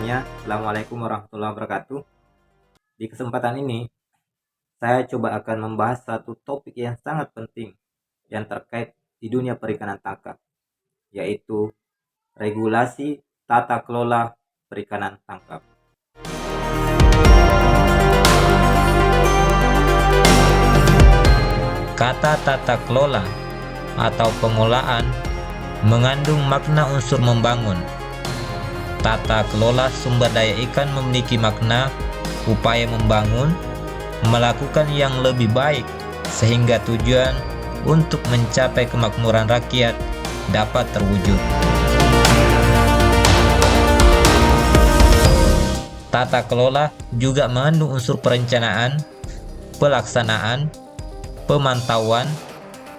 semuanya. Assalamualaikum warahmatullahi wabarakatuh. Di kesempatan ini, saya coba akan membahas satu topik yang sangat penting yang terkait di dunia perikanan tangkap, yaitu regulasi tata kelola perikanan tangkap. Kata tata kelola atau pengelolaan mengandung makna unsur membangun. Tata kelola sumber daya ikan memiliki makna upaya membangun, melakukan yang lebih baik sehingga tujuan untuk mencapai kemakmuran rakyat dapat terwujud. Tata kelola juga mengandung unsur perencanaan, pelaksanaan, pemantauan,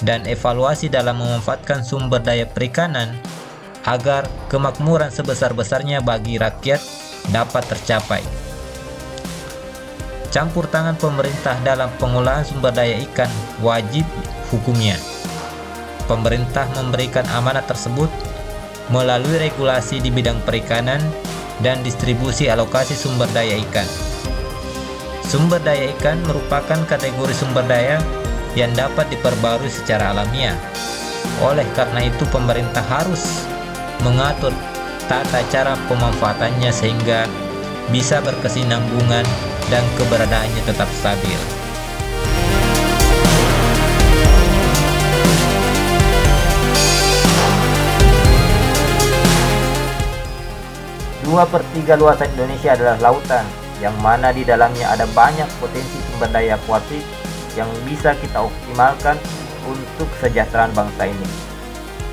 dan evaluasi dalam memanfaatkan sumber daya perikanan agar kemakmuran sebesar-besarnya bagi rakyat dapat tercapai. Campur tangan pemerintah dalam pengolahan sumber daya ikan wajib hukumnya. Pemerintah memberikan amanat tersebut melalui regulasi di bidang perikanan dan distribusi alokasi sumber daya ikan. Sumber daya ikan merupakan kategori sumber daya yang dapat diperbarui secara alamiah. Oleh karena itu, pemerintah harus mengatur tata cara pemanfaatannya sehingga bisa berkesinambungan dan keberadaannya tetap stabil. Dua per tiga luasan Indonesia adalah lautan, yang mana di dalamnya ada banyak potensi sumber daya akuatik yang bisa kita optimalkan untuk kesejahteraan bangsa ini.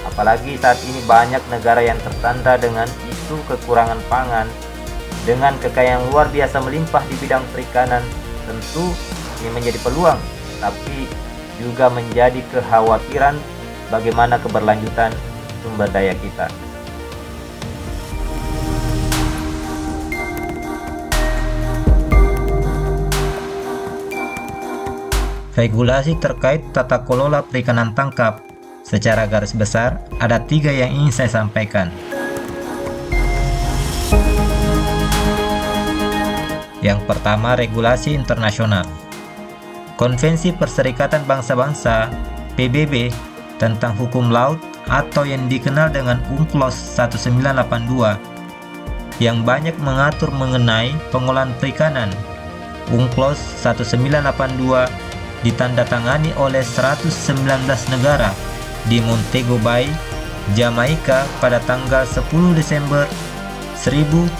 Apalagi saat ini banyak negara yang tersandra dengan isu kekurangan pangan. Dengan kekayaan luar biasa melimpah di bidang perikanan, tentu ini menjadi peluang, tapi juga menjadi kekhawatiran bagaimana keberlanjutan sumber daya kita. Regulasi terkait tata kelola perikanan tangkap secara garis besar ada 3 yang ingin saya sampaikan. Yang pertama, regulasi internasional. Konvensi Perserikatan Bangsa-Bangsa (PBB) tentang hukum laut atau yang dikenal dengan UNCLOS 1982 yang banyak mengatur mengenai pengolahan perikanan. UNCLOS 1982 ditandatangani oleh 119 negara di Montego Bay, Jamaika pada tanggal 10 Desember 1982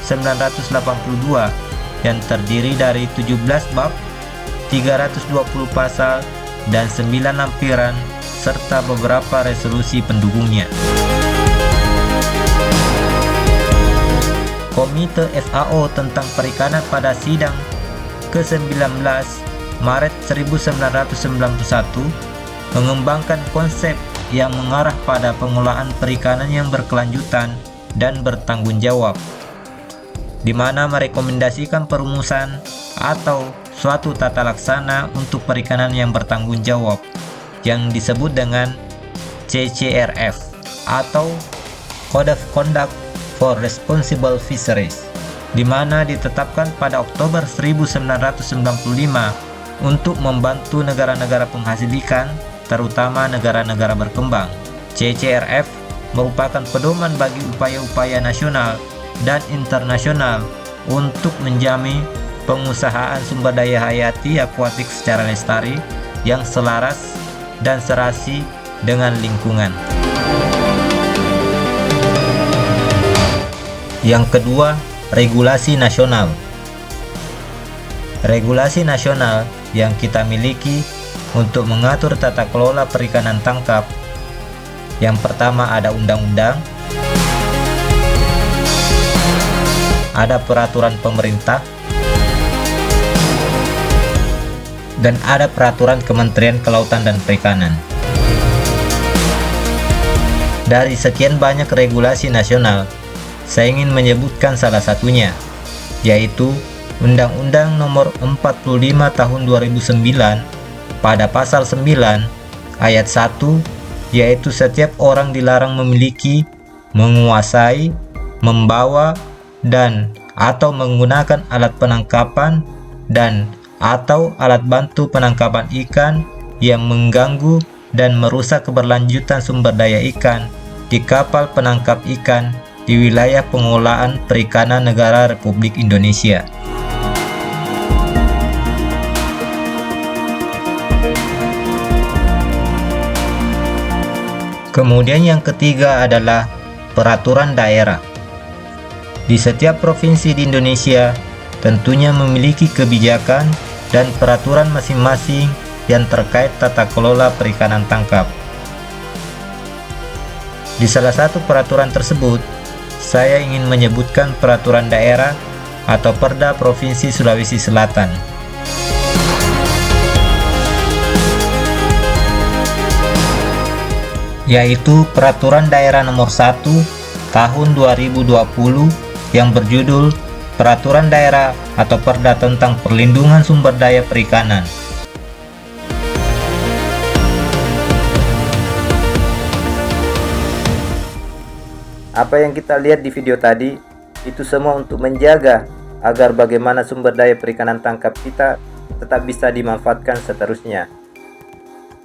yang terdiri dari 17 bab, 320 pasal, dan 9 lampiran serta beberapa resolusi pendukungnya. Komite FAO tentang Perikanan pada sidang ke-19 Maret 1991 mengembangkan konsep yang mengarah pada pengolahan perikanan yang berkelanjutan dan bertanggung jawab, di mana merekomendasikan perumusan atau suatu tata laksana untuk perikanan yang bertanggung jawab yang disebut dengan CCRF atau Code of Conduct for Responsible Fisheries, di mana ditetapkan pada Oktober 1995 untuk membantu negara-negara penghasil ikan, terutama negara-negara berkembang. CCRF merupakan pedoman bagi upaya-upaya nasional dan internasional untuk menjamin pengusahaan sumber daya hayati akuatik secara lestari yang selaras dan serasi dengan lingkungan. Yang kedua, regulasi nasional. Regulasi nasional yang kita miliki untuk mengatur tata kelola perikanan tangkap. Yang pertama ada undang-undang, ada peraturan pemerintah, dan ada peraturan Kementerian Kelautan dan Perikanan. Dari sekian banyak regulasi nasional, saya ingin menyebutkan salah satunya, yaitu Undang-Undang Nomor 45 Tahun 2009 pada pasal 9 ayat 1, yaitu setiap orang dilarang memiliki, menguasai, membawa, dan atau menggunakan alat penangkapan dan atau alat bantu penangkapan ikan yang mengganggu dan merusak keberlanjutan sumber daya ikan di kapal penangkap ikan di wilayah pengelolaan perikanan negara Republik Indonesia. Kemudian yang ketiga adalah peraturan daerah. Di setiap provinsi di Indonesia tentunya memiliki kebijakan dan peraturan masing-masing yang terkait tata kelola perikanan tangkap. Di salah satu peraturan tersebut, saya ingin menyebutkan peraturan daerah atau Perda Provinsi Sulawesi Selatan. Yaitu Peraturan Daerah Nomor 1 Tahun 2020 yang berjudul Peraturan Daerah atau Perda tentang Perlindungan Sumber Daya Perikanan. Apa yang kita lihat di video tadi, itu semua untuk menjaga agar bagaimana sumber daya perikanan tangkap kita tetap bisa dimanfaatkan seterusnya.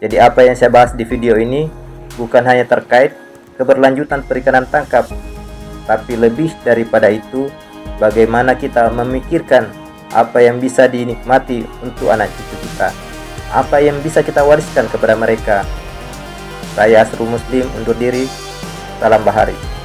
Jadi apa yang saya bahas di video ini bukan hanya terkait keberlanjutan perikanan tangkap, tapi lebih daripada itu, bagaimana kita memikirkan apa yang bisa dinikmati untuk anak cucu kita, apa yang bisa kita wariskan kepada mereka. Saya Asrul Muslim undur diri, salam bahari.